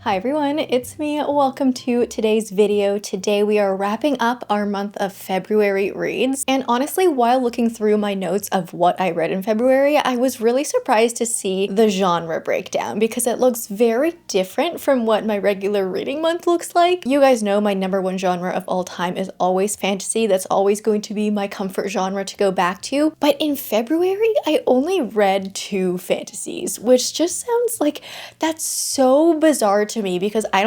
Hi everyone, it's me. Welcome to today's video. Today we are wrapping up our month of February reads, and honestly, while looking through my notes of what I read in February, I was really surprised to see the genre breakdown because it looks very different from what my regular reading month looks like. You guys know my number one genre of all time is always fantasy. That's always going to be my comfort genre to go back to. But in February, I only read 2 fantasies, which just sounds like that's so bizarre to me because I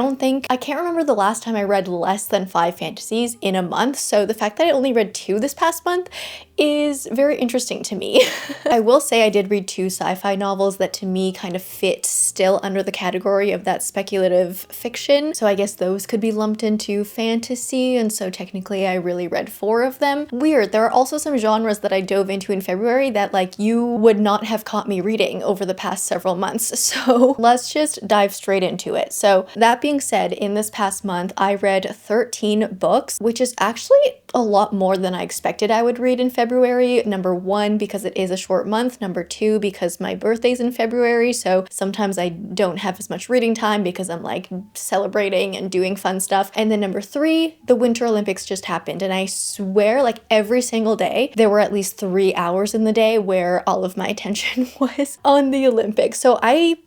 can't remember the last time I read less than 5 fantasies in a month. So the fact that I only read 2 this past month is very interesting to me. I will say I did read 2 sci-fi novels that to me kind of fit still under the category of that speculative fiction. So I guess those could be lumped into fantasy, and so technically I really read 4 of them. Weird, there are also some genres that I dove into in February that like you would not have caught me reading over the past several months. So let's just dive straight into it. So that being said, in this past month, I read 13 books, which is actually a lot more than I expected I would read in February. Number 1, because it is a short month. Number 2, because my birthday's in February, so sometimes I don't have as much reading time because I'm like celebrating and doing fun stuff. And then number 3, the Winter Olympics just happened, and I swear like every single day there were at least 3 hours in the day where all of my attention was on the Olympics. So I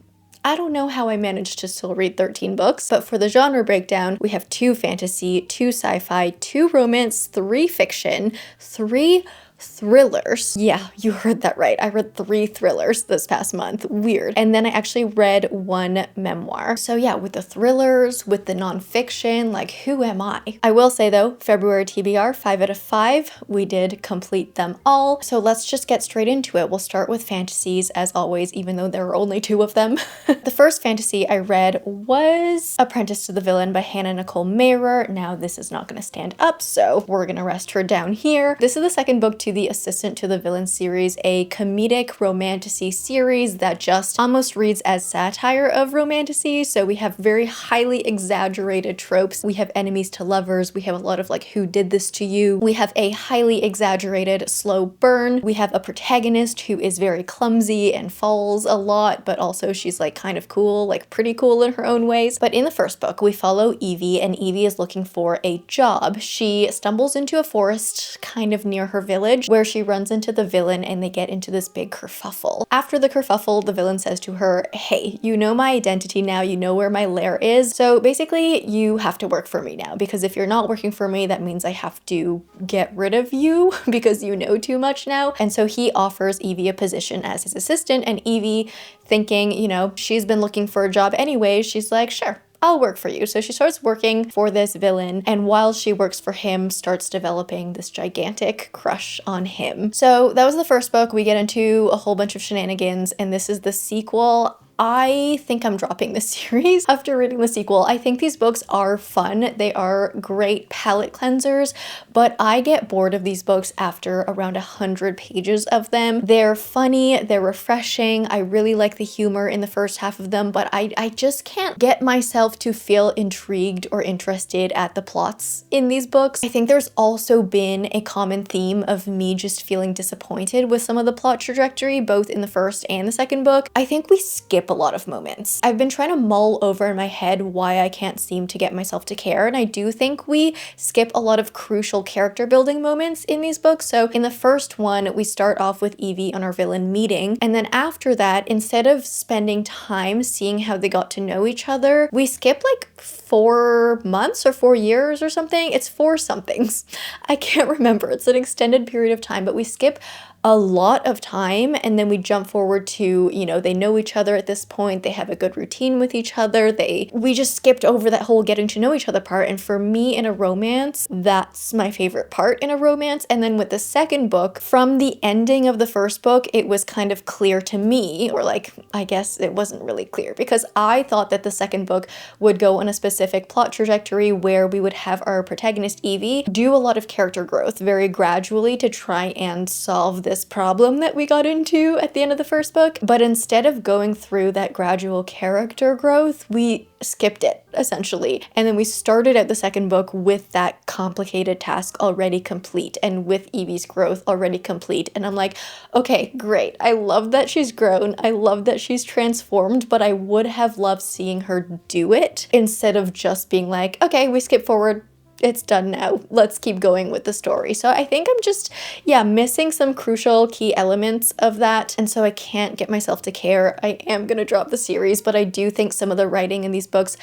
don't know how I managed to still read 13 books, but for the genre breakdown, we have 2 fantasy, 2 sci-fi, 2 romance, 3 fiction, 3 thrillers. Yeah, you heard that right. I read 3 thrillers this past month. Weird. And then I actually read 1 memoir. So yeah, with the thrillers, with the nonfiction, like who am I? I will say though, February TBR, 5 out of 5. We did complete them all. So let's just get straight into it. We'll start with fantasies as always, even though there are only 2 of them. The first fantasy I read was Apprentice to the Villain by Nicole Maehrer. Now this is not going to stand up, so we're going to rest her down here. This is the second book to the Assistant to the Villain series, a comedic romantasy series that just almost reads as satire of romantasy. So we have very highly exaggerated tropes. We have enemies to lovers. We have a lot of like, who did this to you? We have a highly exaggerated slow burn. We have a protagonist who is very clumsy and falls a lot, but also she's like kind of cool, like pretty cool in her own ways. But in the first book, we follow Evie, and Evie is looking for a job. She stumbles into a forest kind of near her village where she runs into the villain and they get into this big kerfuffle. After the kerfuffle, the villain says to her, hey, you know my identity now, you know where my lair is, so basically you have to work for me now, because if you're not working for me, that means I have to get rid of you because you know too much now. And so he offers Evie a position as his assistant, and Evie, thinking, you know, she's been looking for a job anyway, she's like, sure, I'll work for you. So she starts working for this villain, and while she works for him, starts developing this gigantic crush on him. So that was the first book. We get into a whole bunch of shenanigans, and this is the sequel. I think I'm dropping this series after reading the sequel. I think these books are fun. They are great palate cleansers, but I get bored of these books after around 100 pages of them. They're funny, they're refreshing. I really like the humor in the first half of them, but I just can't get myself to feel intrigued or interested at the plots in these books. I think there's also been a common theme of me just feeling disappointed with some of the plot trajectory, both in the first and the second book. I think we skip a lot of moments. I've been trying to mull over in my head why I can't seem to get myself to care, and I do think we skip a lot of crucial character building moments in these books. So in the first one, we start off with Evie and our villain meeting, and then after that, instead of spending time seeing how they got to know each other, we skip like 4 months or 4 years or something. It's 4 somethings. I can't remember. It's an extended period of time, but we skip a lot of time, and then we jump forward to, you know, they know each other at this point, they have a good routine with each other, we just skipped over that whole getting to know each other part. And for me, in a romance, that's my favorite part in a romance. And then with the second book, from the ending of the first book, it was kind of clear to me, or like, I guess it wasn't really clear, because I thought that the second book would go on a specific plot trajectory where we would have our protagonist Evie do a lot of character growth very gradually to try and solve this this problem that we got into at the end of the first book. But instead of going through that gradual character growth, we skipped it essentially. And then we started at the second book with that complicated task already complete and with Evie's growth already complete. And I'm like, okay, great. I love that she's grown. I love that she's transformed, but I would have loved seeing her do it instead of just being like, okay, we skip forward. It's done now. Let's keep going with the story. So I think I'm just, yeah, missing some crucial key elements of that. And so I can't get myself to care. I am going to drop the series, but I do think some of the writing in these books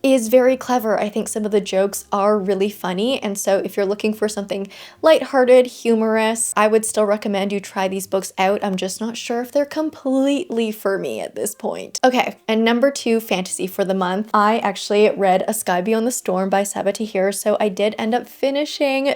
is very clever. I think some of the jokes are really funny. And so if you're looking for something lighthearted, humorous, I would still recommend you try these books out. I'm just not sure if they're completely for me at this point. Okay, and number 2 fantasy for the month. I actually read A Sky Beyond the Storm by Sabaa Tahir, so I did end up finishing.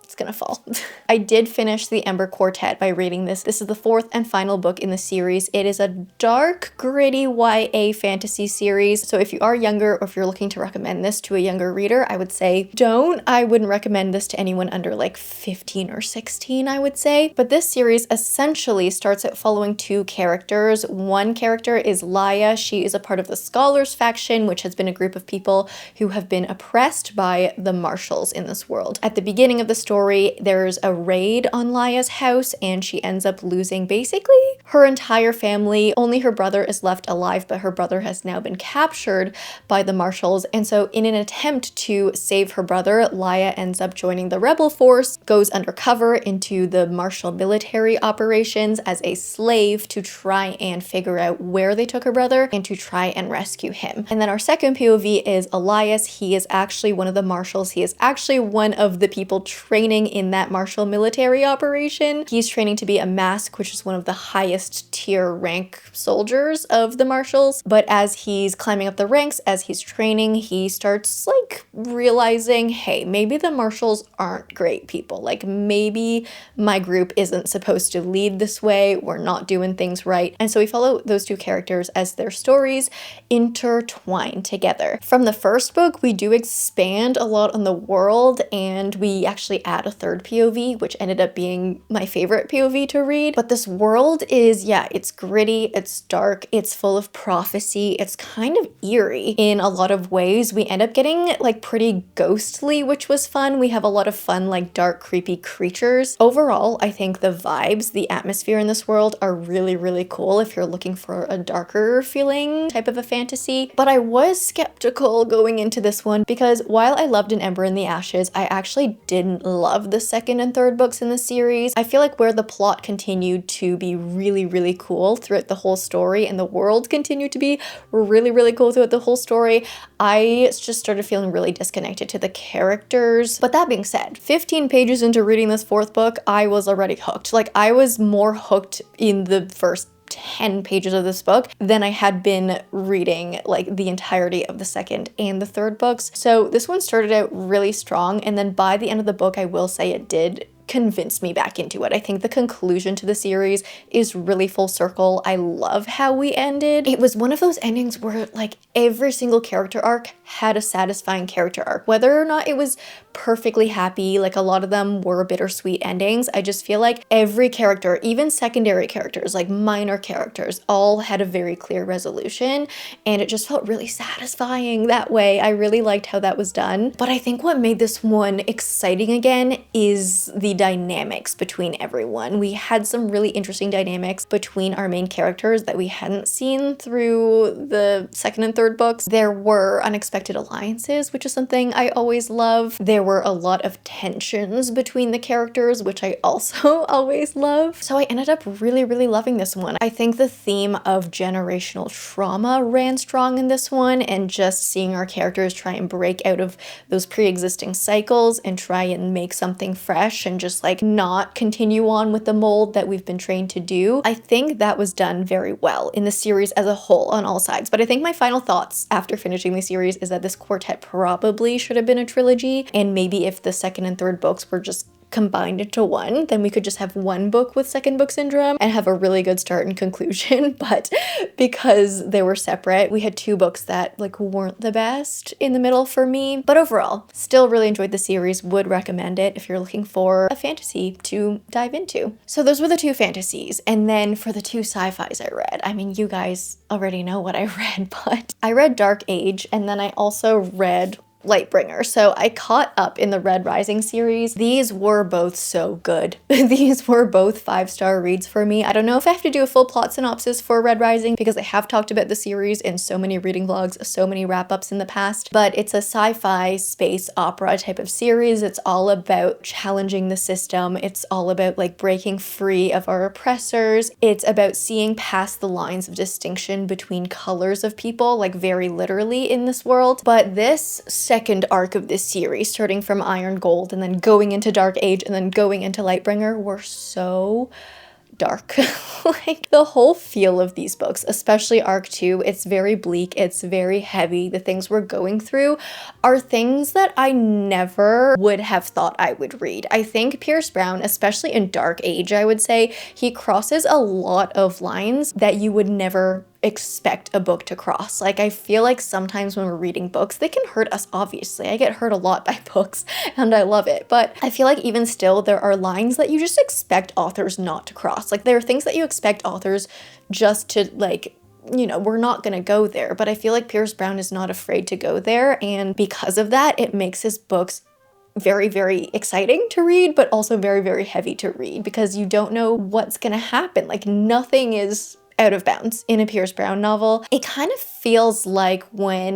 It's gonna fall. I did finish The Ember Quartet by reading this. This is the 4th and final book in the series. It is a dark, gritty YA fantasy series. So if you are younger or if you're looking to recommend this to a younger reader, I would say don't. I wouldn't recommend this to anyone under like 15 or 16, I would say. But this series essentially starts out following 2 characters. One character is Laya. She is a part of the Scholars faction, which has been a group of people who have been oppressed by the Marshals in this world. At the beginning of the story, there's a raid on Laya's house and she ends up losing basically her entire family. Only her brother is left alive, but her brother has now been captured by the Marshals. And so in an attempt to save her brother, Laya ends up joining the rebel force, goes undercover into the Marshal military operations as a slave to try and figure out where they took her brother and to try and rescue him. And then our second POV is Elias. He is actually one of the Marshals. He is actually one of the people training in that Marshal military operation. He's training to be a mask, which is one of the highest tier rank soldiers of the Marshals. But as he's climbing up the ranks, as he's training, he starts like realizing, hey, maybe the Marshals aren't great people. Like maybe my group isn't supposed to lead this way. We're not doing things right. And so we follow those 2 characters as their stories intertwine together. From the first book, we do expand a lot on the world and we actually add a 3rd POV, which ended up being my favorite POV to read. But this world is, yeah, it's gritty, it's dark, it's full of prophecy, it's kind of eerie in a lot of ways. We end up getting like pretty ghostly, which was fun. We have a lot of fun, like dark, creepy creatures. Overall, I think the vibes, the atmosphere in this world are really, really cool if you're looking for a darker feeling type of a fantasy. But I was skeptical going into this one because while I loved An Ember in the Ashes, I actually didn't love the 2nd and 3rd books in the series. I feel like where the plot continued to be really, really cool throughout the whole story and the world continued to be really, really cool throughout the whole story, I just started feeling really disconnected to the characters. But that being said, 15 pages into reading this 4th book, I was already hooked. Like I was more hooked in the first 10 pages of this book than I had been reading like the entirety of the 2nd and the 3rd books. So this one started out really strong, and then by the end of the book, I will say it did convince me back into it. I think the conclusion to the series is really full circle. I love how we ended. It was one of those endings where like every single character arc had a satisfying character arc. Whether or not it was perfectly happy, like a lot of them were bittersweet endings, I just feel like every character, even secondary characters, like minor characters, all had a very clear resolution, and it just felt really satisfying that way. I really liked how that was done. But I think what made this one exciting again is the dynamics between everyone. We had some really interesting dynamics between our main characters that we hadn't seen through the 2nd and 3rd books. There were unexpected alliances, which is something I always love. There were a lot of tensions between the characters, which I also always love. So I ended up really, really loving this one. I think the theme of generational trauma ran strong in this one, and just seeing our characters try and break out of those pre-existing cycles and try and make something fresh and just like not continue on with the mold that we've been trained to do. I think that was done very well in the series as a whole on all sides. But I think my final thoughts after finishing the series is that this quartet probably should have been a trilogy, and maybe if the 2nd and 3rd books were just combined into one, then we could just have one book with second book syndrome and have a really good start and conclusion. But because they were separate, we had two books that like weren't the best in the middle for me. But overall, still really enjoyed the series, would recommend it if you're looking for a fantasy to dive into. So those were the two fantasies. And then for the two sci-fis I read, I mean, you guys already know what I read, but I read Dark Age, and then I also read Lightbringer. So I caught up in the Red Rising series. These were both so good. These were both 5-star reads for me. I don't know if I have to do a full plot synopsis for Red Rising because I have talked about the series in so many reading vlogs, so many wrap-ups in the past, but it's a sci-fi space opera type of series. It's all about challenging the system. It's all about like breaking free of our oppressors. It's about seeing past the lines of distinction between colors of people, like very literally in this world. But this second arc of this series, starting from Iron Gold and then going into Dark Age and then going into Lightbringer, were so dark. Like the whole feel of these books, especially arc 2, it's very bleak, it's very heavy. The things we're going through are things that I never would have thought I would read. I think Pierce Brown, especially in Dark Age, I would say, he crosses a lot of lines that you would never expect a book to cross. Like I feel like sometimes when we're reading books, they can hurt us, obviously. I get hurt a lot by books and I love it, but I feel like even still there are lines that you just expect authors not to cross. Like there are things that you expect authors just to like, you know, we're not gonna go there, but I feel like Pierce Brown is not afraid to go there, and because of that, it makes his books very, very exciting to read, but also very, very heavy to read because you don't know what's gonna happen. Like nothing is out of bounds in a Pierce Brown novel. It kind of feels like when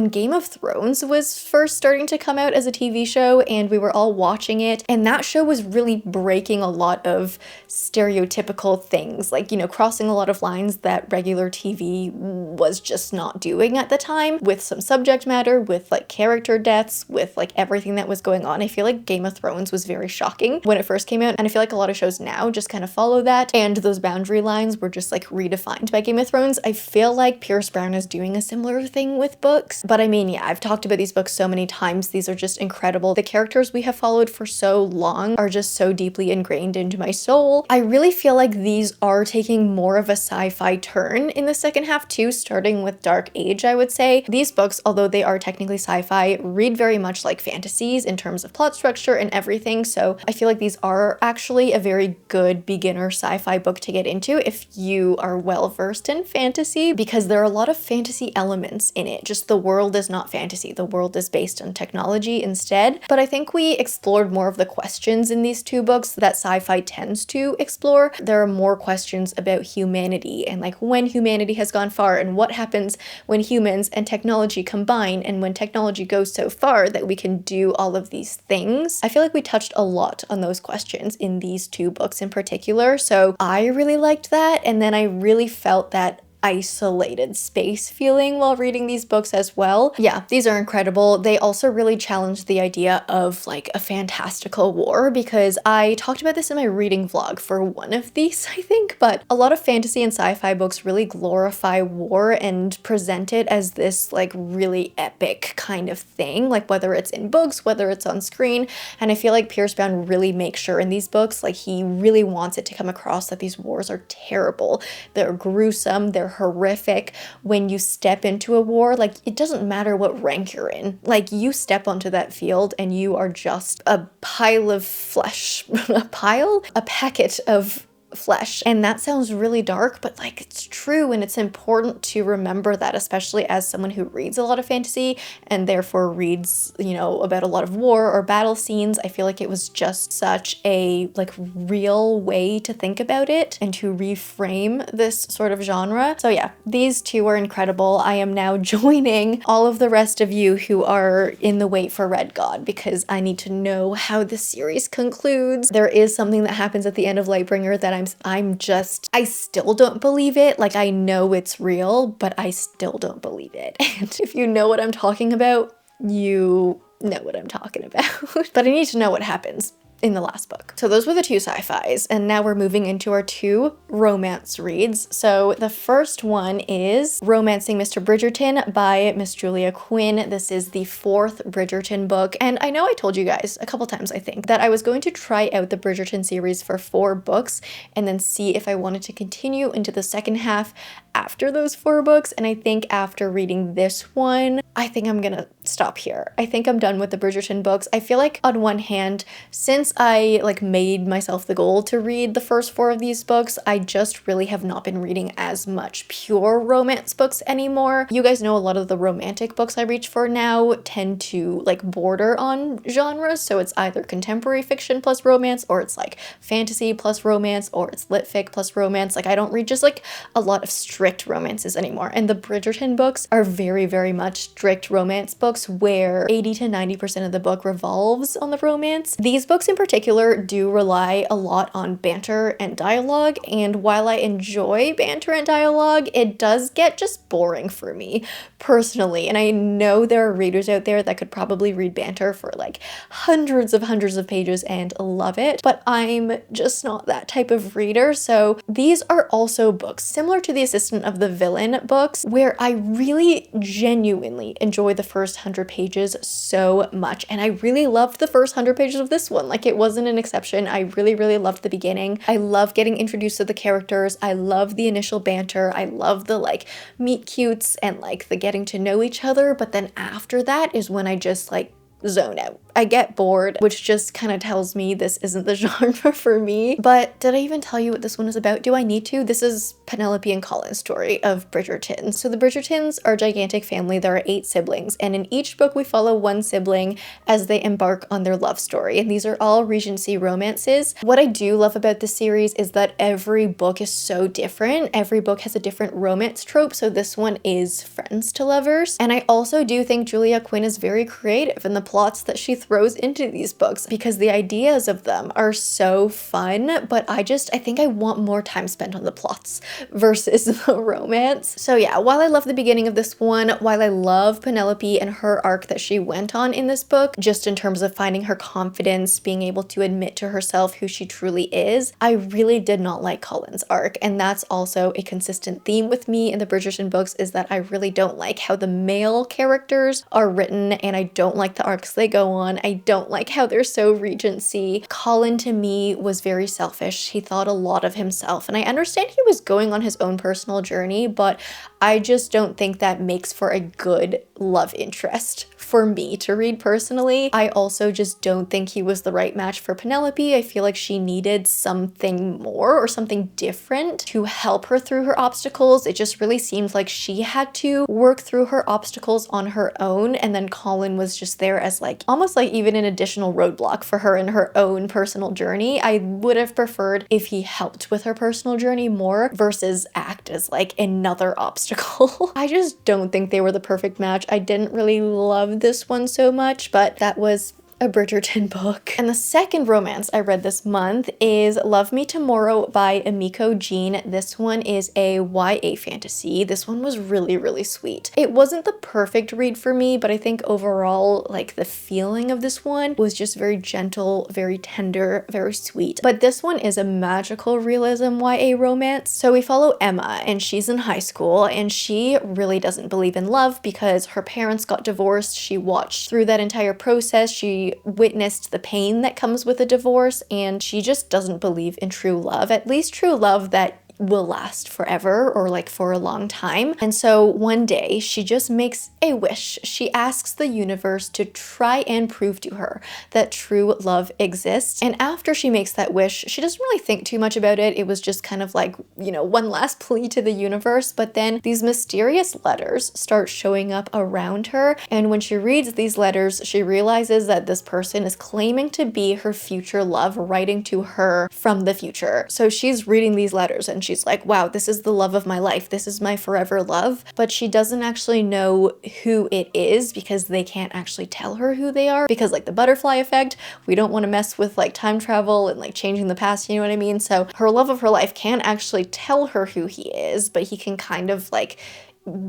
Game of Thrones was first starting to come out as a TV show and we were all watching it, and that show was really breaking a lot of stereotypical things, like, you know, crossing a lot of lines that regular TV was just not doing at the time, with some subject matter, with like character deaths, with like everything that was going on. I feel like Game of Thrones was very shocking when it first came out, and I feel like a lot of shows now just kind of follow that, and those boundary lines were just like redefined by Game of Thrones. I feel like Pierce Brown is doing a similar thing with books. But I mean, yeah, I've talked about these books so many times. These are just incredible. The characters we have followed for so long are just so deeply ingrained into my soul. I really feel like these are taking more of a sci-fi turn in the second half too, starting with Dark Age, I would say. These books, although they are technically sci-fi, read very much like fantasies in terms of plot structure and everything. So I feel like these are actually a very good beginner sci-fi book to get into if you are well versed in fantasy, because there are a lot of fantasy elements in it. Just the world is not fantasy. The world is based on technology instead. But I think we explored more of the questions in these two books that sci-fi tends to explore. There are more questions about humanity and like when humanity has gone far and what happens when humans and technology combine and when technology goes so far that we can do all of these things. I feel like we touched a lot on those questions in these two books in particular. So I really liked that. And then I really felt that isolated space feeling while reading these books as well. Yeah, these are incredible. They also really challenged the idea of like a fantastical war, because I talked about this in my reading vlog for one of these, I think, but a lot of fantasy and sci-fi books really glorify war and present it as this like really epic kind of thing, like whether it's in books, whether it's on screen. And I feel like Pierce Brown really makes sure in these books, like he really wants it to come across that these wars are terrible. They're gruesome, they're horrific. When you step into a war, like it doesn't matter what rank you're in, like you step onto that field and you are just a pile of flesh, a packet of flesh. And that sounds really dark, but like it's true, and it's important to remember that, especially as someone who reads a lot of fantasy and therefore reads, you know, about a lot of war or battle scenes. I feel like it was just such a like real way to think about it and to reframe this sort of genre. So yeah, these two are incredible. I am now joining all of the rest of you who are in the wait for Red God, because I need to know how the series concludes. There is something that happens at the end of Lightbringer that I still don't believe it. Like I know it's real, but I still don't believe it. And if you know what I'm talking about, you know what I'm talking about. But I need to know what happens. in the last book. So those were the two sci-fis, and now we're moving into our two romance reads. So the first one is Romancing Mr. Bridgerton by Miss Julia Quinn. This is the fourth Bridgerton book, and I know I told you guys a couple times, I think, that I was going to try out the Bridgerton series for 4 books and then see if I wanted to continue into the second half after those 4 books, and I think after reading this one, I think I'm gonna stop here. I think I'm done with the Bridgerton books. I feel like on one hand, since I like made myself the goal to read the first 4 of these books, I just really have not been reading as much pure romance books anymore. You guys know a lot of the romantic books I reach for now tend to like border on genres, so it's either contemporary fiction plus romance, or it's like fantasy plus romance, or it's lit fic plus romance. Like I don't read just like a lot of strict romances anymore, and the Bridgerton books are very, very much strict romance books where 80 to 90% of the book revolves on the romance. These books in particular do rely a lot on banter and dialogue, and while I enjoy banter and dialogue, it does get just boring for me personally, and I know there are readers out there that could probably read banter for like hundreds of pages and love it, but I'm just not that type of reader. So these are also books similar to The Assistant of the Villain books, where I really genuinely enjoy the first 100 pages so much, and I really loved the first 100 pages of this one. Like it wasn't an exception. I really, really loved the beginning. I love getting introduced to the characters. I love the initial banter. I love the like meet cutes and like the getting to know each other, but then after that is when I just like zone out. I get bored, which just kind of tells me this isn't the genre for me. But did I even tell you what this one is about? Do I need to? This is Penelope and Colin's story of Bridgerton. So the Bridgertons are a gigantic family. There are 8 siblings, and in each book we follow one sibling as they embark on their love story, and these are all Regency romances. What I do love about this series is that every book is so different. Every book has a different romance trope, so this one is friends to lovers. And I also do think Julia Quinn is very creative in the plots that she throws into these books, because the ideas of them are so fun, but I think I want more time spent on the plots versus the romance. So yeah, while I love the beginning of this one, while I love Penelope and her arc that she went on in this book, just in terms of finding her confidence, being able to admit to herself who she truly is, I really did not like Colin's arc, and that's also a consistent theme with me in the Bridgerton books, is that I really don't like how the male characters are written, and I don't like the arcs they go on. I don't like how they're so Regency. Colin to me was very selfish. He thought a lot of himself, and I understand he was going on his own personal journey, but I just don't think that makes for a good love interest for me to read personally. I also just don't think he was the right match for Penelope. I feel like she needed something more or something different to help her through her obstacles. It just really seemed like she had to work through her obstacles on her own, and then Colin was just there as like almost like even an additional roadblock for her in her own personal journey. I would have preferred if he helped with her personal journey more versus act as like another obstacle. I just don't think they were the perfect match. I didn't really love this one so much, but that was a Bridgerton book. And the second romance I read this month is Love Me Tomorrow by Emiko Jean. This one is a YA fantasy. This one was really, really sweet. It wasn't the perfect read for me, but I think overall, like the feeling of this one was just very gentle, very tender, very sweet. But this one is a magical realism YA romance. So we follow Emma, and she's in high school, and she really doesn't believe in love because her parents got divorced. She watched through that entire process. She witnessed the pain that comes with a divorce, and she just doesn't believe in true love, at least true love that will last forever or like for a long time. And so one day she just makes a wish. She asks the universe to try and prove to her that true love exists. And after she makes that wish, she doesn't really think too much about it. It was just kind of like, you know, one last plea to the universe. But then these mysterious letters start showing up around her. And when she reads these letters, she realizes that this person is claiming to be her future love, writing to her from the future. So she's reading these letters and she's like, wow, this is the love of my life. This is my forever love. But she doesn't actually know who it is because they can't actually tell her who they are, because like the butterfly effect, we don't want to mess with like time travel and like changing the past, you know what I mean? So her love of her life can't actually tell her who he is, but he can kind of like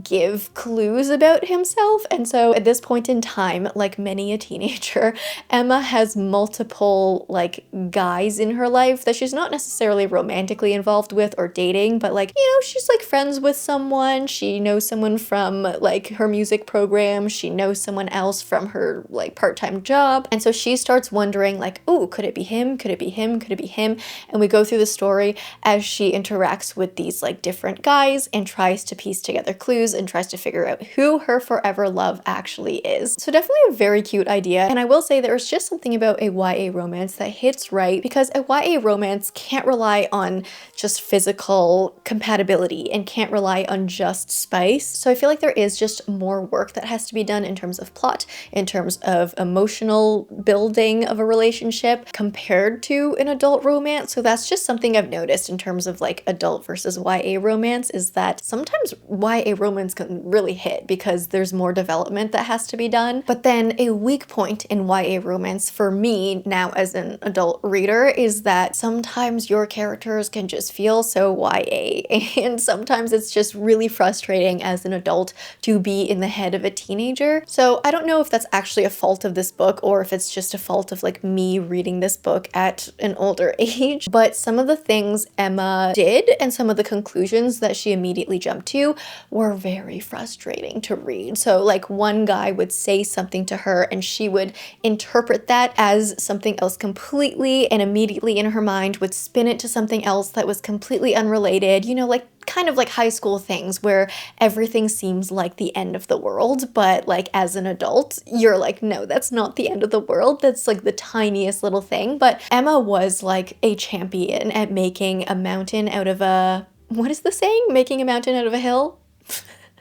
give clues about himself. And so at this point in time, like many a teenager, Emma has multiple like guys in her life that she's not necessarily romantically involved with or dating, but like, you know, she's like friends with someone. She knows someone from like her music program. She knows someone else from her like part-time job. And so she starts wondering like, oh, could it be him? Could it be him? Could it be him? And we go through the story as she interacts with these like different guys and tries to piece together clues and tries to figure out who her forever love actually is. So definitely a very cute idea. And I will say there's just something about a YA romance that hits right, because a YA romance can't rely on just physical compatibility and can't rely on just spice. So I feel like there is just more work that has to be done in terms of plot, in terms of emotional building of a relationship compared to an adult romance. So that's just something I've noticed in terms of like adult versus YA romance, is that sometimes YA romance can really hit because there's more development that has to be done. But then a weak point in YA romance for me now as an adult reader is that sometimes your characters can just feel so YA, and sometimes it's just really frustrating as an adult to be in the head of a teenager. So I don't know if that's actually a fault of this book or if it's just a fault of like me reading this book at an older age, but some of the things Emma did and some of the conclusions that she immediately jumped to were very frustrating to read. So like one guy would say something to her and she would interpret that as something else completely, and immediately in her mind would spin it to something else that was completely unrelated, you know, like kind of like high school things where everything seems like the end of the world, but like as an adult, you're like, no, that's not the end of the world. That's like the tiniest little thing. But Emma was like a champion at making a mountain out of a, what is the saying? Making a mountain out of a hill?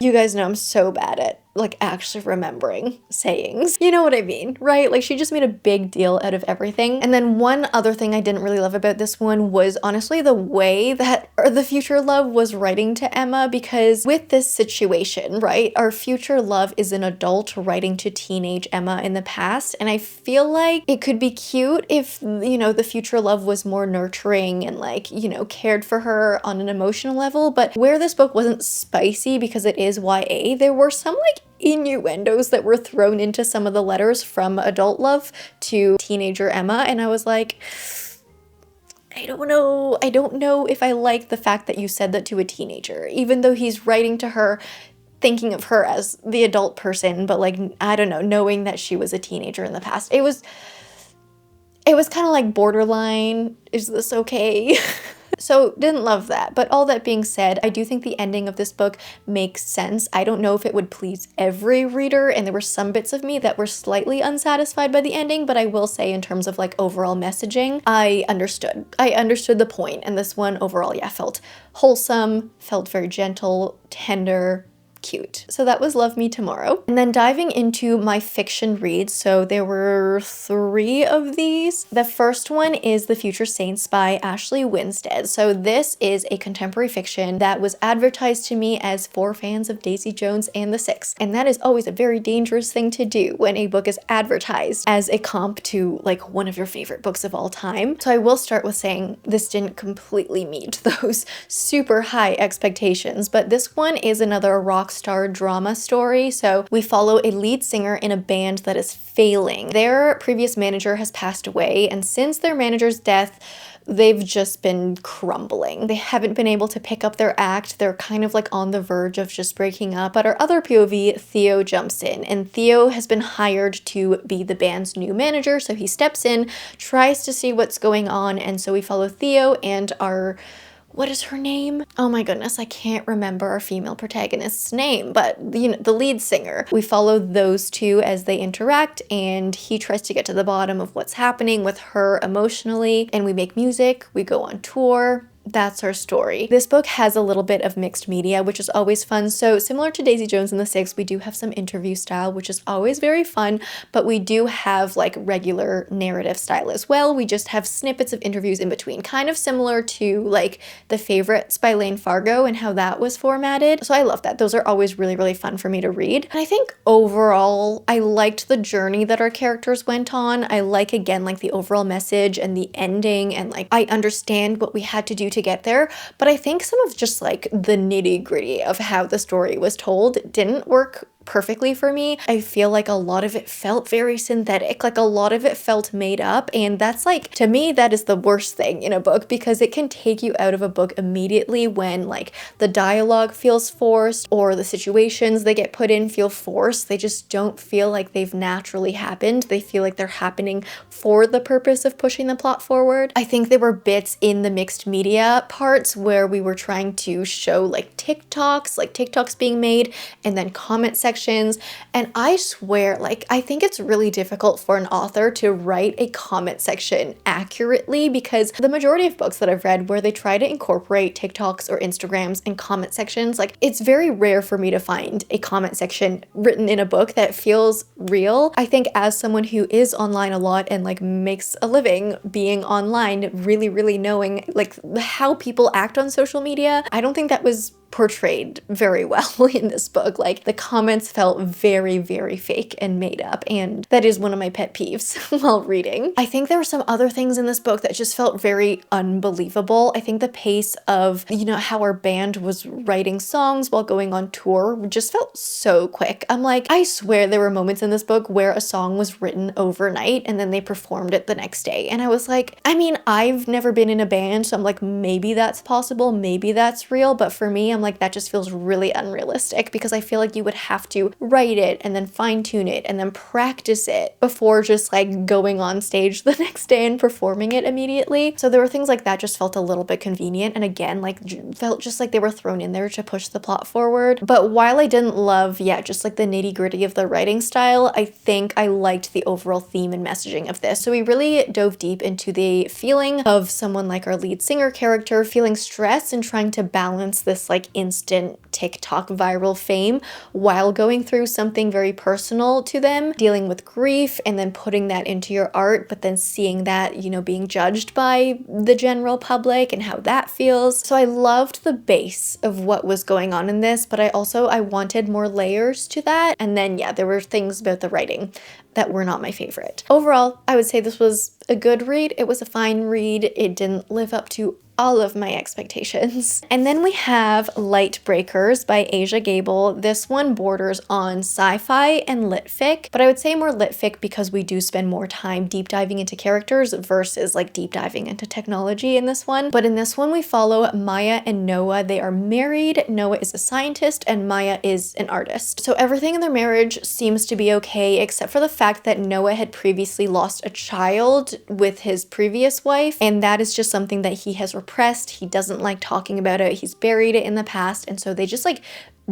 You guys know I'm so bad at like actually remembering sayings. You know what I mean, right? Like she just made a big deal out of everything. And then one other thing I didn't really love about this one was honestly the way that the future love was writing to Emma, because with this situation, right, our future love is an adult writing to teenage Emma in the past. And I feel like it could be cute if, you know, the future love was more nurturing and like, you know, cared for her on an emotional level. But where this book wasn't spicy because it is YA, there were some like innuendos that were thrown into some of the letters from adult love to teenager Emma, and I was like, I don't know if I like the fact that you said that to a teenager, even though he's writing to her thinking of her as the adult person, but like, I don't know, knowing that she was a teenager in the past. It was kind of like borderline, is this okay? So didn't love that. But all that being said, I do think the ending of this book makes sense. I don't know if it would please every reader, and there were some bits of me that were slightly unsatisfied by the ending, but I will say in terms of like overall messaging, I understood. I understood the point, and this one overall, yeah, felt wholesome, felt very gentle, tender, cute. So that was Love Me Tomorrow. And then diving into my fiction reads, so there were 3 of these. The first one is The Future Saints by Ashley Winstead. So this is a contemporary fiction that was advertised to me as for fans of Daisy Jones and the Six. And that is always a very dangerous thing to do when a book is advertised as a comp to like one of your favorite books of all time. So I will start with saying this didn't completely meet those super high expectations, but this one is another rock star drama story. So we follow a lead singer in a band that is failing. Their previous manager has passed away, and since their manager's death, they've just been crumbling. They haven't been able to pick up their act. They're kind of like on the verge of just breaking up. But our other POV, Theo, jumps in, and Theo has been hired to be the band's new manager. So he steps in, tries to see what's going on, and so we follow Theo and our, what is her name? Oh my goodness, I can't remember our female protagonist's name, but you know, the lead singer. We follow those two as they interact, and he tries to get to the bottom of what's happening with her emotionally, and we make music, we go on tour. That's our story. This book has a little bit of mixed media, which is always fun. So similar to Daisy Jones and the Six, we do have some interview style, which is always very fun, but we do have like regular narrative style as well. We just have snippets of interviews in between, kind of similar to like The Favorites by Lane Fargo and how that was formatted. So I love that. Those are always really, really fun for me to read. And I think overall, I liked the journey that our characters went on. I like, again, like the overall message and the ending, and like I understand what we had to do to to get there, but I think some of just like the nitty-gritty of how the story was told didn't work perfectly for me. I feel like a lot of it felt very synthetic, like a lot of it felt made up, and that's like, to me, that is the worst thing in a book, because it can take you out of a book immediately when like the dialogue feels forced or the situations they get put in feel forced. They just don't feel like they've naturally happened. They feel like they're happening for the purpose of pushing the plot forward. I think there were bits in the mixed media parts where we were trying to show like TikToks being made, and then comment sections. And I swear, like, I think it's really difficult for an author to write a comment section accurately, because the majority of books that I've read where they try to incorporate TikToks or Instagrams and comment sections, like, it's very rare for me to find a comment section written in a book that feels real. I think as someone who is online a lot and like makes a living being online, really knowing like how people act on social media, I don't think that was portrayed very well in this book. Like, the comments felt very fake and made up, and that is one of my pet peeves while reading. I think there were some other things in this book that just felt very unbelievable. I think the pace of, you know, how our band was writing songs while going on tour just felt so quick. I'm like, I swear there were moments in this book where a song was written overnight and then they performed it the next day, and I was like, I mean, I've never been in a band, so I'm like, maybe that's possible, maybe that's real, but for me, I'm like, that just feels really unrealistic, because I feel like you would have to write it and then fine tune it and then practice it before just like going on stage the next day and performing it immediately. So there were things like that just felt a little bit convenient, and again, like felt just like they were thrown in there to push the plot forward. But while I didn't love, just like the nitty gritty of the writing style, I think I liked the overall theme and messaging of this. So we really dove deep into the feeling of someone like our lead singer character feeling stressed and trying to balance this like instant TikTok viral fame while going through something very personal to them, dealing with grief and then putting that into your art, but then seeing that, you know, being judged by the general public and how that feels. So I loved the base of what was going on in this, but I wanted more layers to that. And then there were things about the writing that were not my favorite. Overall, I would say this was a good read. It was a fine read. It didn't live up to all of my expectations. And then we have Lightbreakers by Asia Gable. This one borders on sci-fi and lit fic, but I would say more lit fic because we do spend more time deep diving into characters versus like deep diving into technology in this one. But in this one, we follow Maya and Noah. They are married. Noah is a scientist and Maya is an artist. So everything in their marriage seems to be okay, except for the fact that Noah had previously lost a child with his previous wife, and that is just something that he has repressed. He doesn't like talking about it. He's buried it in the past, and so they just like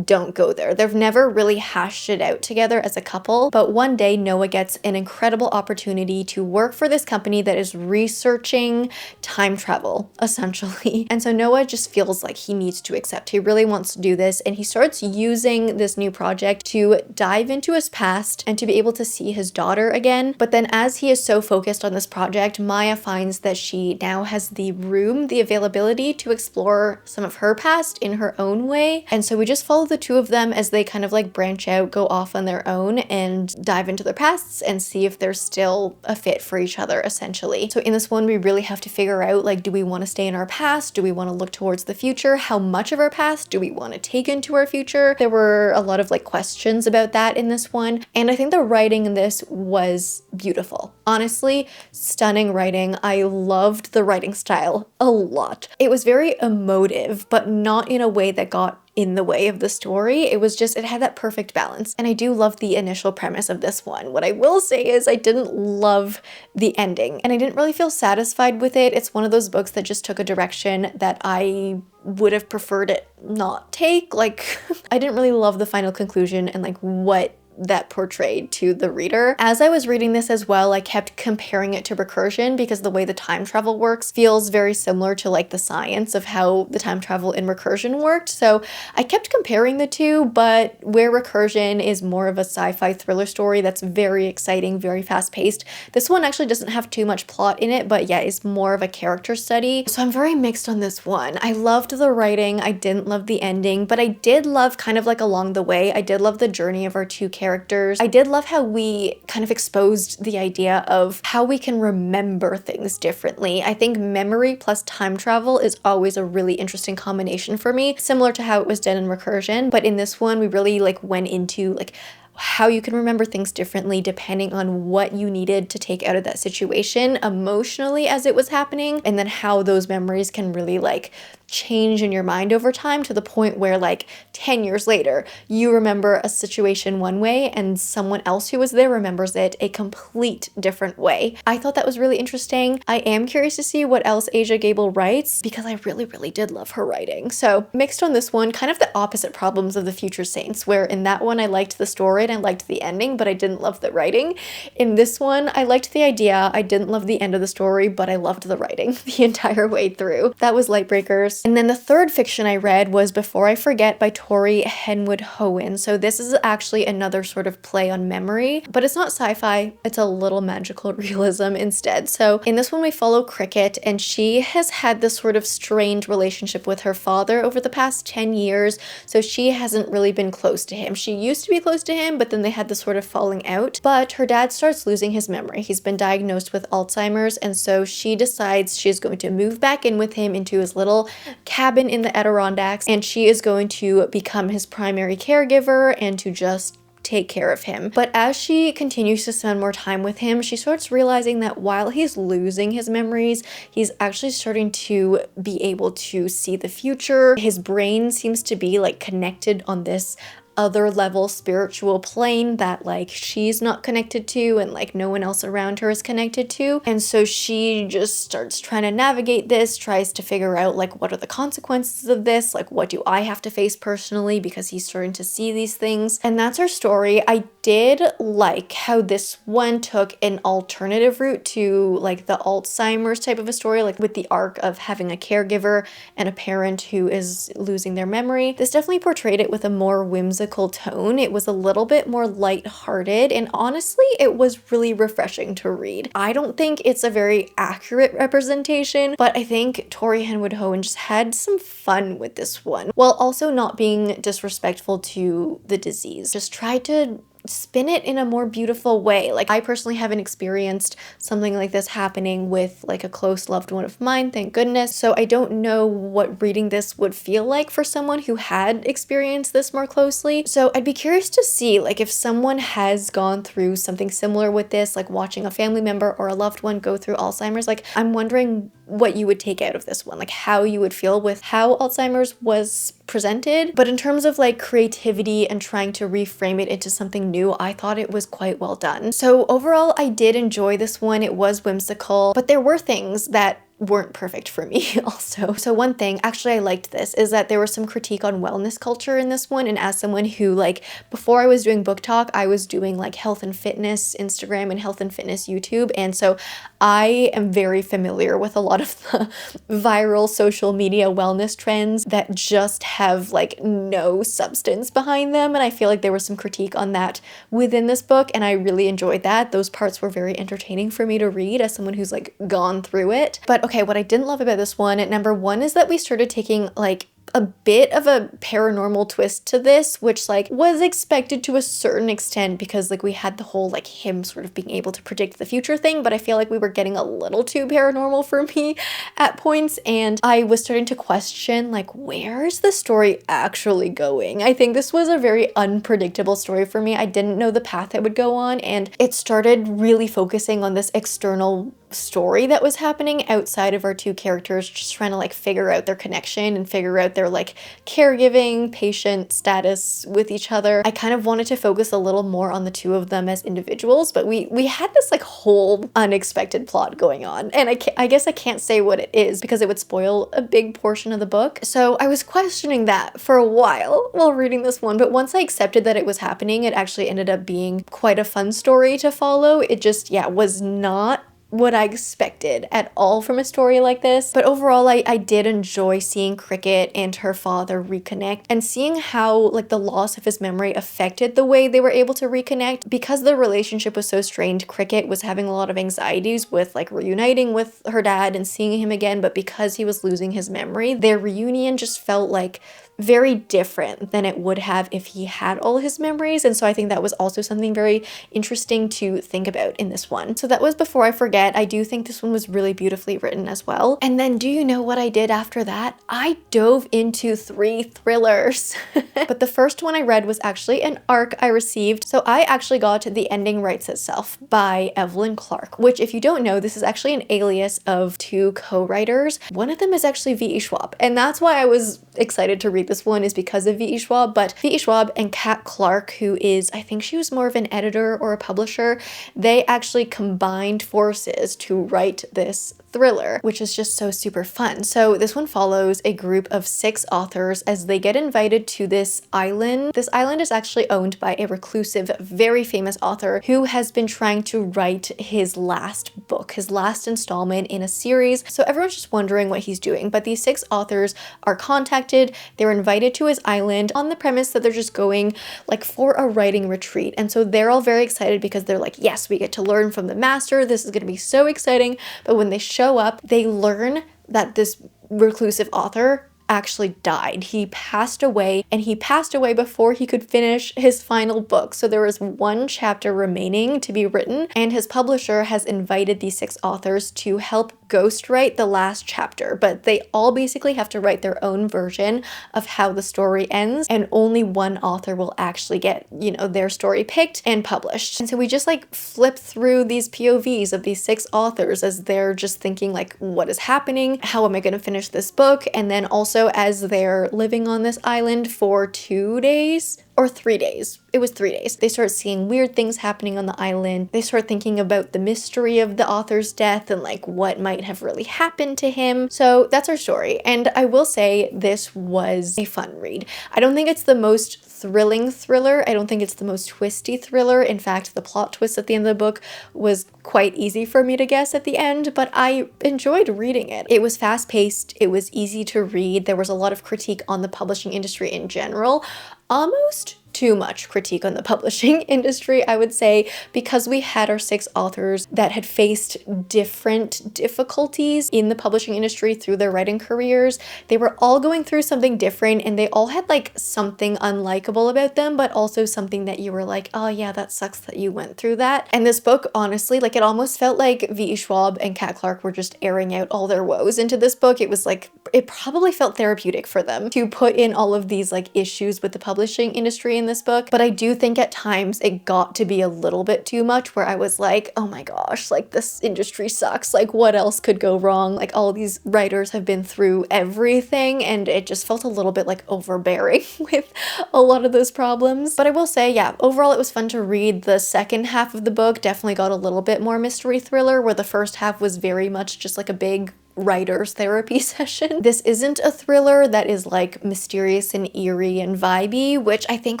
don't go there. They've never really hashed it out together as a couple, but one day Noah gets an incredible opportunity to work for this company that is researching time travel, essentially. And so Noah just feels like he needs to accept. He really wants to do this, and he starts using this new project to dive into his past and to be able to see his daughter again. But then as he is so focused on this project, Maya finds that she now has the availability to explore some of her past in her own way. And so we just follow the two of them as they kind of like branch out, go off on their own and dive into their pasts and see if they're still a fit for each other, essentially. So in this one, we really have to figure out, like, do we want to stay in our past? Do we want to look towards the future? How much of our past do we want to take into our future? There were a lot of like questions about that in this one. And I think the writing in this was beautiful. Honestly, stunning writing. I loved the writing style a lot. It was very emotive, but not in a way that got in the way of the story. It was just, it had that perfect balance. And I do love the initial premise of this one. What I will say is I didn't love the ending and I didn't really feel satisfied with it. It's one of those books that just took a direction that I would have preferred it not take. Like, I didn't really love the final conclusion and like what that portrayed to the reader. As I was reading this as well, I kept comparing it to recursion because the way the time travel works feels very similar to like the science of how the time travel in recursion worked. So I kept comparing the two, but where recursion is more of a sci-fi thriller story that's very exciting, very fast-paced, this one actually doesn't have too much plot in it, but it's more of a character study. So I'm very mixed on this one. I loved the writing, I didn't love the ending, but I did love kind of like along the way, I did love the journey of our two characters. I did love how we kind of exposed the idea of how we can remember things differently. I think memory plus time travel is always a really interesting combination for me, similar to how it was done in Recursion, but in this one we really like went into like how you can remember things differently depending on what you needed to take out of that situation emotionally as it was happening, and then how those memories can really like change in your mind over time to the point where like 10 years later you remember a situation one way and someone else who was there remembers it a complete different way. I thought that was really interesting. I am curious to see what else Asia Gabel writes because I really did love her writing. So mixed on this one, kind of the opposite problems of The Future Saints, where in that one I liked the story and I liked the ending, but I didn't love the writing. In this one, I liked the idea, I didn't love the end of the story, but I loved the writing the entire way through. That was Lightbreakers. And then the third fiction I read was Before I Forget by Tori Henwood Hoen. So this is actually another sort of play on memory, but it's not sci-fi, it's a little magical realism instead. So in this one we follow Cricket, and she has had this sort of strained relationship with her father over the past 10 years, so she hasn't really been close to him. She used to be close to him, but then they had this sort of falling out. But her dad starts losing his memory. He's been diagnosed with Alzheimer's, and so she decides she's going to move back in with him into his little cabin in the Adirondacks, and she is going to become his primary caregiver and to just take care of him. But as she continues to spend more time with him, she starts realizing that while he's losing his memories, he's actually starting to be able to see the future. His brain seems to be like connected on this other level spiritual plane that like she's not connected to and like no one else around her is connected to. And so she just starts trying to navigate this, tries to figure out like what are the consequences of this, like what do I have to face personally, because he's starting to see these things. And that's her story. I did like how this one took an alternative route to like the Alzheimer's type of a story, like with the arc of having a caregiver and a parent who is losing their memory. This definitely portrayed it with a more whimsical tone. It was a little bit more lighthearted, and honestly, it was really refreshing to read. I don't think it's a very accurate representation, but I think Tori Henwood Hoen just had some fun with this one, while also not being disrespectful to the disease. Just tried to spin it in a more beautiful way. Like, I personally haven't experienced something like this happening with like a close loved one of mine, thank goodness. So I don't know what reading this would feel like for someone who had experienced this more closely. So I'd be curious to see like if someone has gone through something similar with this, like watching a family member or a loved one go through Alzheimer's. Like, I'm wondering what you would take out of this one, like how you would feel with how Alzheimer's was presented. But in terms of like creativity and trying to reframe it into something new, I thought it was quite well done. So overall, I did enjoy this one. It was whimsical, but there were things that weren't perfect for me also. So one thing, actually I liked this, is that there was some critique on wellness culture in this one. And as someone who like, before I was doing book talk, I was doing like health and fitness Instagram and health and fitness YouTube. And so I am very familiar with a lot of the viral social media wellness trends that just have like no substance behind them. And I feel like there was some critique on that within this book, and I really enjoyed that. Those parts were very entertaining for me to read as someone who's like gone through it. But okay, what I didn't love about this one, number one, is that we started taking like a bit of a paranormal twist to this, which like was expected to a certain extent because like we had the whole like him sort of being able to predict the future thing, but I feel like we were getting a little too paranormal for me at points, and I was starting to question like, where's the story actually going? I think this was a very unpredictable story for me. I didn't know the path it would go on, and it started really focusing on this external story that was happening outside of our two characters, just trying to like figure out their connection and figure out their like caregiving patient status with each other. I kind of wanted to focus a little more on the two of them as individuals, but we had this like whole unexpected plot going on, and I guess I can't say what it is because it would spoil a big portion of the book. So I was questioning that for a while reading this one, but once I accepted that it was happening, it actually ended up being quite a fun story to follow. It just, yeah, was not what I expected at all from a story like this. But overall, I did enjoy seeing Cricket and her father reconnect, and seeing how like the loss of his memory affected the way they were able to reconnect. Because the relationship was so strained, Cricket was having a lot of anxieties with like reuniting with her dad and seeing him again, but because he was losing his memory, their reunion just felt like very different than it would have if he had all his memories. And so I think that was also something very interesting to think about in this one. So that was Before I Forget. I do think this one was really beautifully written as well. And then do you know what I did after that? I dove into 3 thrillers. But the first one I read was actually an ARC I received. So I actually got The Ending Writes Itself by Evelyn Clark, which, if you don't know, this is actually an alias of 2 co-writers. One of them is actually V.E. Schwab, and that's why I was excited to read this one, is because of V.E. Schwab. But V.E. Schwab and Kat Clark, who is, I think she was more of an editor or a publisher, they actually combined forces to write this thriller, which is just so super fun. So this one follows a group of 6 authors as they get invited to this island. This island is actually owned by a reclusive, very famous author who has been trying to write his last book, his last installment in a series. So everyone's just wondering what he's doing. But these 6 authors are contacted. They're invited to his island on the premise that they're just going like for a writing retreat. And so they're all very excited because they're like, yes, we get to learn from the master. This is going to be so exciting. But when they show up, they learn that this reclusive author actually died. He passed away, and he passed away before he could finish his final book. So there was 1 chapter remaining to be written, and his publisher has invited these 6 authors to help ghostwrite the last chapter, but they all basically have to write their own version of how the story ends, and only 1 author will actually get, you know, their story picked and published. And so we just like flip through these POVs of these 6 authors as they're just thinking like, what is happening? How am I going to finish this book? And then also as they're living on this island for 2 days or 3 days. It was 3 days. They start seeing weird things happening on the island. They start thinking about the mystery of the author's death and like what might have really happened to him. So that's our story. And I will say this was a fun read. I don't think it's the most thrilling thriller. I don't think it's the most twisty thriller. In fact, the plot twist at the end of the book was quite easy for me to guess at the end, but I enjoyed reading it. It was fast-paced. It was easy to read. There was a lot of critique on the publishing industry in general. Almost too much critique on the publishing industry, I would say, because we had our 6 authors that had faced different difficulties in the publishing industry through their writing careers. They were all going through something different, and they all had like something unlikable about them, but also something that you were like, oh yeah, that sucks that you went through that. And this book, honestly, like it almost felt like V.E. Schwab and Kat Clark were just airing out all their woes into this book. It was like, it probably felt therapeutic for them to put in all of these like issues with the publishing industry in this book. But I do think at times it got to be a little bit too much, where I was like, oh my gosh, like this industry sucks. Like what else could go wrong? Like all these writers have been through everything, and it just felt a little bit like overbearing with a lot of those problems. But I will say, yeah, overall it was fun to read. The second half of the book definitely got a little bit more mystery thriller, where the first half was very much just like a big writer's therapy session. This isn't a thriller that is like mysterious and eerie and vibey, which I think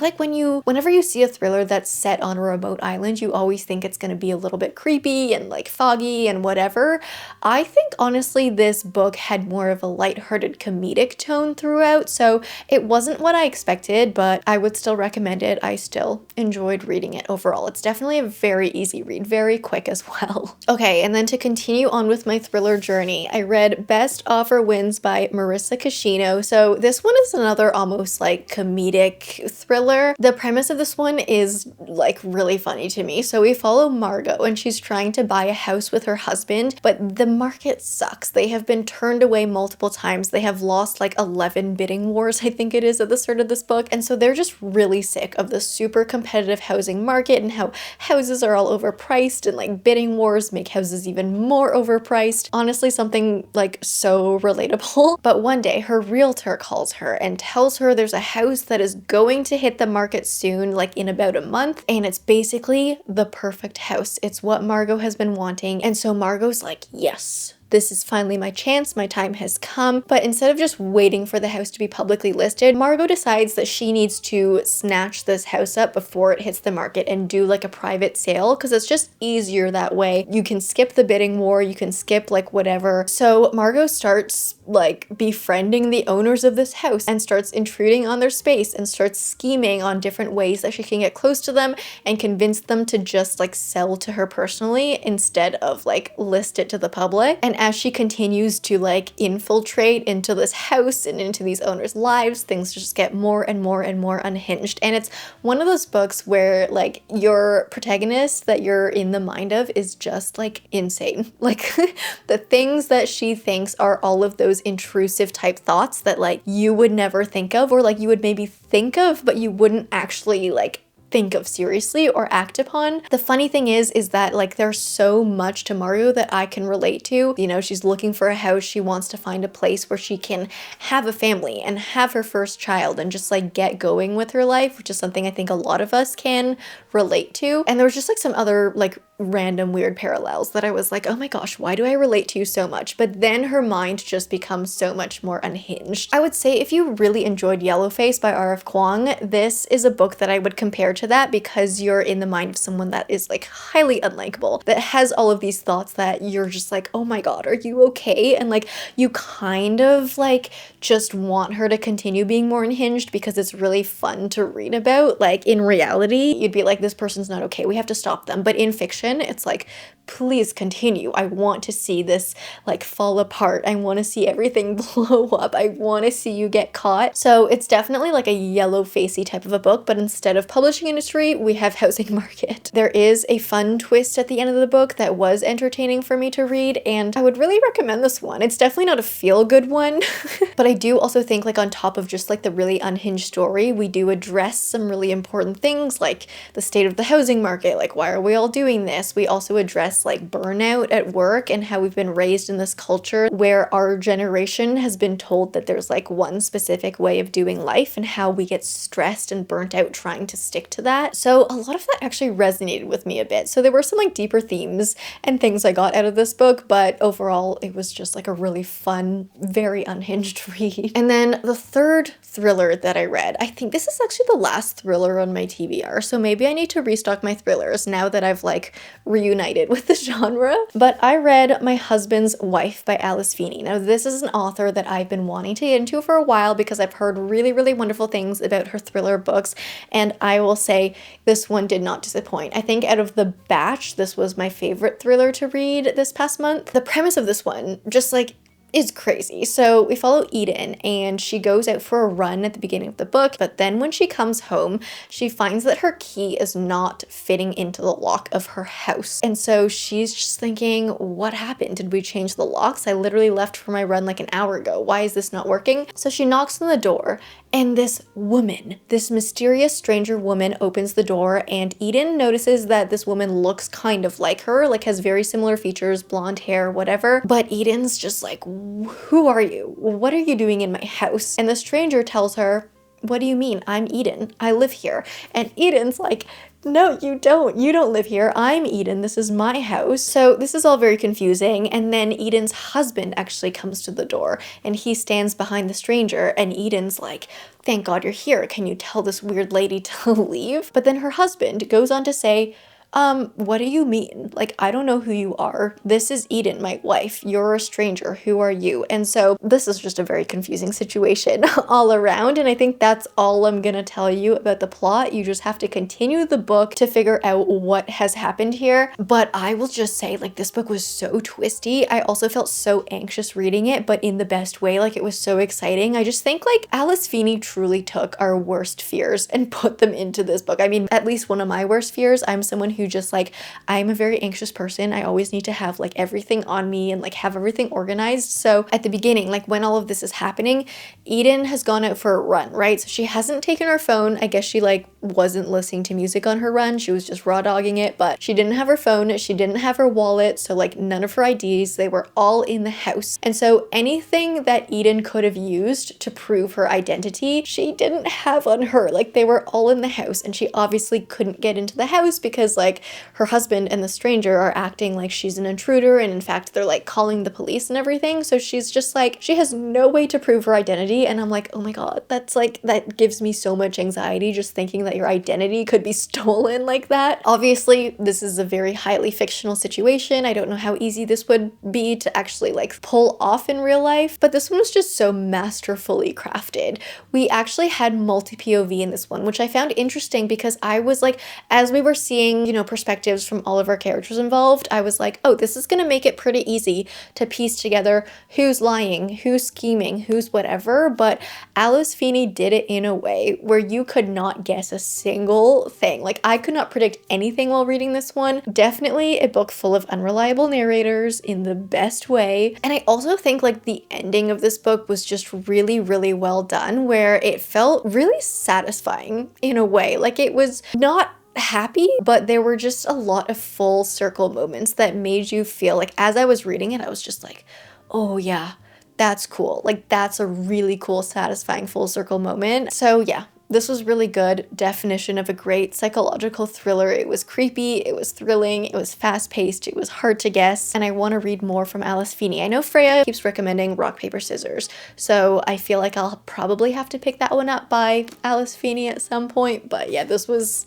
like whenever you see a thriller that's set on a remote island, you always think it's going to be a little bit creepy and like foggy and whatever. I think honestly this book had more of a lighthearted comedic tone throughout, so it wasn't what I expected, but I would still recommend it. I still enjoyed reading it overall. It's definitely a very easy read, very quick as well. Okay, and then to continue on with my thriller journey, I read Best Offer Wins by Marissa Cashino. So this one is another almost like comedic thriller. The premise of this one is like really funny to me. So we follow Margot, and she's trying to buy a house with her husband, but the market sucks. They have been turned away multiple times. They have lost like 11 bidding wars, I think it is, at the start of this book. And so they're just really sick of the super competitive housing market and how houses are all overpriced, and like bidding wars make houses even more overpriced. Honestly, something like so relatable. But one day her realtor calls her and tells her there's a house that is going to hit the market soon, like in about a month, and it's basically the perfect house. It's what Margot has been wanting. And so Margot's like, yes, this is finally my chance, my time has come. But instead of just waiting for the house to be publicly listed, Margot decides that she needs to snatch this house up before it hits the market and do like a private sale, because it's just easier that way. You can skip the bidding war, you can skip like whatever. So Margot starts like befriending the owners of this house and starts intruding on their space and starts scheming on different ways that she can get close to them and convince them to just like sell to her personally instead of like list it to the public. And as she continues to like infiltrate into this house and into these owners' lives, things just get more and more and more unhinged. And it's one of those books where like your protagonist that you're in the mind of is just like insane. Like the things that she thinks are all of those intrusive type thoughts that like you would never think of, or like you would maybe think of but you wouldn't actually like think of seriously or act upon. The funny thing is that like there's so much to Mario that I can relate to. You know, she's looking for a house, she wants to find a place where she can have a family and have her first child and just like get going with her life, which is something I think a lot of us can relate to. And there was just like some other like random weird parallels that I was like, oh my gosh, why do I relate to you so much? But then her mind just becomes so much more unhinged. I would say if you really enjoyed Yellowface by R.F. Kuang, this is a book that I would compare to that, because you're in the mind of someone that is like highly unlikable, that has all of these thoughts that you're just like, oh my god, are you okay? And like you kind of like just want her to continue being more unhinged because it's really fun to read about. Like in reality, you'd be like, this person's not okay, we have to stop them. But in fiction, it's like, please continue. I want to see this like fall apart. I want to see everything blow up. I want to see you get caught. So it's definitely like a yellow facey type of a book, but instead of publishing industry, we have housing market. There is a fun twist at the end of the book that was entertaining for me to read, and I would really recommend this one. It's definitely not a feel-good one, but I do also think like on top of just like the really unhinged story, we do address some really important things like the state of the housing market, like why are we all doing this? We also address like burnout at work and how we've been raised in this culture where our generation has been told that there's like one specific way of doing life and how we get stressed and burnt out trying to stick to that. So a lot of that actually resonated with me a bit. So there were some like deeper themes and things I got out of this book, but overall it was just like a really fun, very unhinged read. And then the third thriller that I read, I think this is actually the last thriller on my TBR, so maybe I need to restock my thrillers now that I've like reunited with the genre. But I read My Husband's Wife by Alice Feeney. Now this is an author that I've been wanting to get into for a while because I've heard really, really wonderful things about her thriller books, and I will say this one did not disappoint. I think out of the batch, this was my favorite thriller to read this past month. The premise of this one just like is crazy. So we follow Eden, and she goes out for a run at the beginning of the book, but then when she comes home, she finds that her key is not fitting into the lock of her house. And so she's just thinking, what happened? Did we change the locks? I literally left for my run like an hour ago. Why is this not working? So she knocks on the door, and this woman, this mysterious stranger woman, opens the door, and Eden notices that this woman looks kind of like her, like has very similar features, blonde hair, whatever. But Eden's just like, who are you? What are you doing in my house? And the stranger tells her, what do you mean? I'm Eden. I live here. And Eden's like, no, you don't. You don't live here. I'm Eden. This is my house. So this is all very confusing. And then Eden's husband actually comes to the door, and he stands behind the stranger, and Eden's like, thank God you're here. Can you tell this weird lady to leave? But then her husband goes on to say, what do you mean? Like, I don't know who you are. This is Eden, my wife. You're a stranger. Who are you? And so this is just a very confusing situation all around. And I think that's all I'm gonna tell you about the plot. You just have to continue the book to figure out what has happened here. But I will just say, like, this book was so twisty. I also felt so anxious reading it, but in the best way. Like, it was so exciting. I just think, like, Alice Feeney truly took our worst fears and put them into this book. I mean, at least one of my worst fears, I'm someone who just like, I'm a very anxious person. I always need to have like everything on me and like have everything organized. So at the beginning, like when all of this is happening, Eden has gone out for a run, right? So she hasn't taken her phone. I guess she like wasn't listening to music on her run. She was just raw dogging it, but she didn't have her phone. She didn't have her wallet. So like none of her IDs, they were all in the house. And so anything that Eden could have used to prove her identity, she didn't have on her. Like they were all in the house, and she obviously couldn't get into the house because like her husband and the stranger are acting like she's an intruder, and in fact they're like calling the police and everything. So she's just like, she has no way to prove her identity, and I'm like, oh my god, that's like, that gives me so much anxiety just thinking that that your identity could be stolen like that. Obviously, this is a very highly fictional situation. I don't know how easy this would be to actually like pull off in real life, but this one was just so masterfully crafted. We actually had multi-POV in this one, which I found interesting because I was like, as we were seeing, you know, perspectives from all of our characters involved, I was like, oh, this is gonna make it pretty easy to piece together who's lying, who's scheming, who's whatever. But Alice Feeney did it in a way where you could not guess a single thing. Like, I could not predict anything while reading this one. Definitely a book full of unreliable narrators in the best way. And I also think like the ending of this book was just really, really well done, where it felt really satisfying in a way. Like, it was not happy, but there were just a lot of full circle moments that made you feel like, as I was reading it, I was just like, oh yeah, that's cool. Like, that's a really cool, satisfying full circle moment. So yeah, this was really good. Definition of a great psychological thriller. It was creepy, it was thrilling, it was fast-paced, it was hard to guess, and I want to read more from Alice Feeney. I know Freya keeps recommending Rock, Paper, Scissors, so I feel like I'll probably have to pick that one up by Alice Feeney at some point, but yeah, this was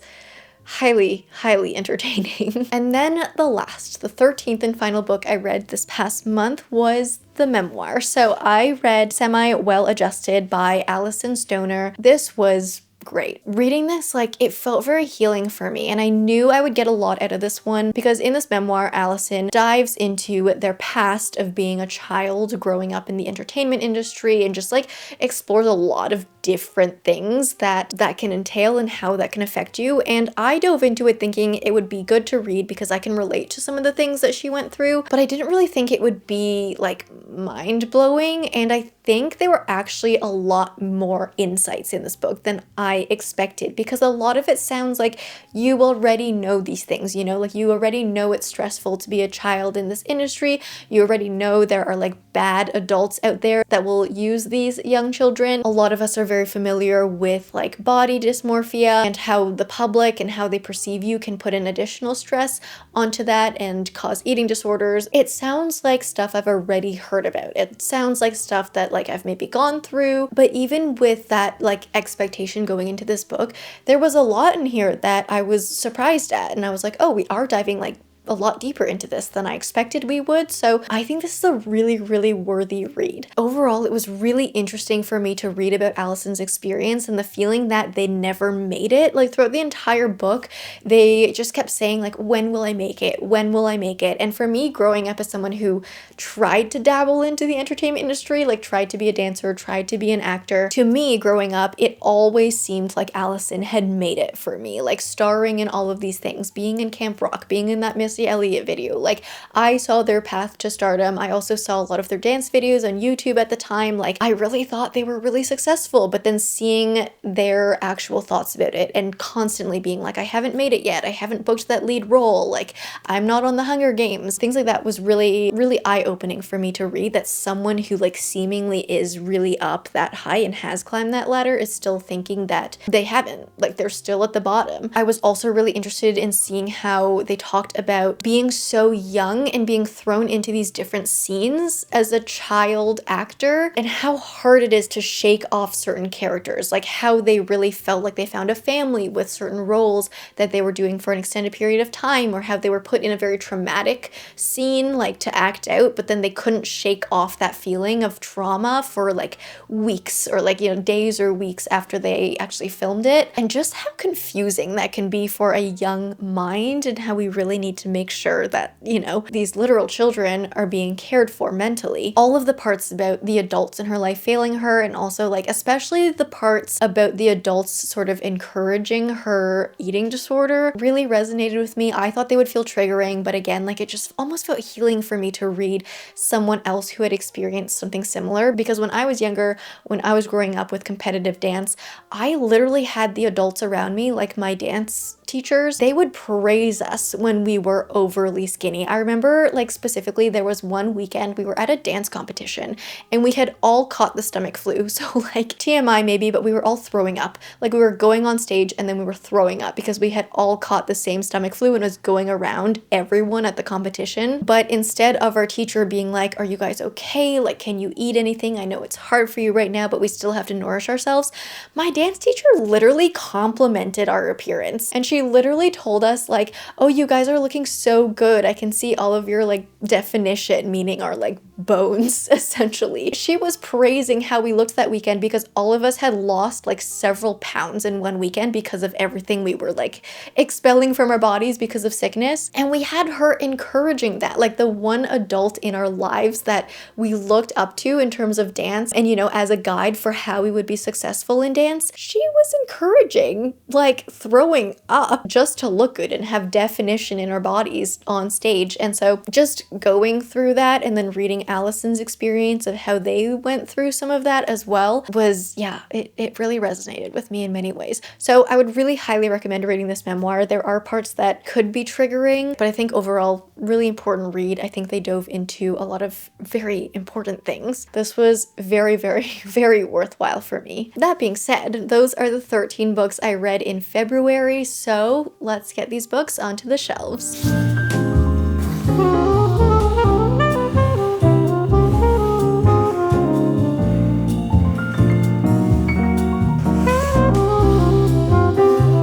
highly, highly entertaining. And then the 13th and final book I read this past month was the memoir. So I read Semi Well Adjusted by Alison Stoner. This was great. Reading this, like, it felt very healing for me, and I knew I would get a lot out of this one because in this memoir, Alison dives into their past of being a child growing up in the entertainment industry and just like explores a lot of different things that can entail and how that can affect you. And I dove into it thinking it would be good to read because I can relate to some of the things that she went through, but I didn't really think it would be like mind-blowing, and I think there were actually a lot more insights in this book than I expected, because a lot of it sounds like you already know these things, you know, like you already know it's stressful to be a child in this industry, you already know there are like bad adults out there that will use these young children. A lot of us are very familiar with like body dysmorphia and how the public and how they perceive you can put an additional stress onto that and cause eating disorders. It sounds like stuff I've already heard about. It sounds like stuff that like I've maybe gone through, but even with that like expectation going into this book, there was a lot in here that I was surprised at, and I was like, oh, we are diving like a lot deeper into this than I expected we would. So I think this is a really, really worthy read. Overall, it was really interesting for me to read about Alison's experience and the feeling that they never made it. Like throughout the entire book, they just kept saying like, when will I make it? When will I make it? And for me, growing up as someone who tried to dabble into the entertainment industry, like tried to be a dancer, tried to be an actor, to me growing up, it always seemed like Alison had made it for me, like starring in all of these things, being in Camp Rock, being in that Missy Elliott video. Like, I saw their path to stardom. I also saw a lot of their dance videos on YouTube at the time. Like, I really thought they were really successful, but then seeing their actual thoughts about it and constantly being like, I haven't made it yet, I haven't booked that lead role, like, I'm not on the Hunger Games, things like that was really, really eye-opening for me to read, that someone who like seemingly is really up that high and has climbed that ladder is still thinking that they haven't, like they're still at the bottom. I was also really interested in seeing how they talked about being so young and being thrown into these different scenes as a child actor, and how hard it is to shake off certain characters, like how they really felt like they found a family with certain roles that they were doing for an extended period of time, or how they were put in a very traumatic scene like to act out, but then they couldn't shake off that feeling of trauma for like weeks, or like, you know, days or weeks after they actually filmed it. And just how confusing that can be for a young mind, and how we really need to make sure that, you know, these literal children are being cared for mentally. All of the parts about the adults in her life failing her, and also like especially the parts about the adults sort of encouraging her eating disorder, really resonated with me. I thought they would feel triggering, but again, like it just almost felt healing for me to read someone else who had experienced something similar. Because when I was younger, when I was growing up with competitive dance, I literally had the adults around me, like my dance teachers, they would praise us when we were overly skinny. I remember like specifically there was one weekend we were at a dance competition and we had all caught the stomach flu. So like TMI maybe, but we were all throwing up. Like we were going on stage and then we were throwing up because we had all caught the same stomach flu and it was going around everyone at the competition. But instead of our teacher being like, are you guys okay? Like, can you eat anything? I know it's hard for you right now, but we still have to nourish ourselves. My dance teacher literally complimented our appearance. And she literally told us like, oh, you guys are looking so good. I can see all of your like definition, meaning our like bones essentially. She was praising how we looked that weekend because all of us had lost like several pounds in one weekend because of everything we were like expelling from our bodies because of sickness. And we had her encouraging that, like the one adult in our lives that we looked up to in terms of dance and, you know, as a guide for how we would be successful in dance. She was encouraging like throwing up just to look good and have definition in our bodies on stage. And so just going through that and then reading Allison's experience of how they went through some of that as well was, yeah, it really resonated with me in many ways. So I would really highly recommend reading this memoir. There are parts that could be triggering, but I think overall really important read. I think they dove into a lot of very important things. This was very, very, very worthwhile for me. That being said, those are the 13 books I read in February, so let's get these books onto the shelves.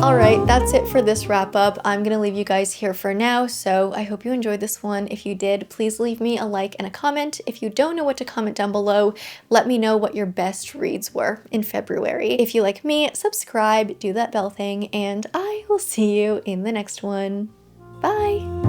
Alright, that's it for this wrap up. I'm gonna leave you guys here for now, so I hope you enjoyed this one. If you did, please leave me a like and a comment. If you don't know what to comment down below, let me know what your best reads were in February. If you like me, subscribe, do that bell thing, and I will see you in the next one. Bye!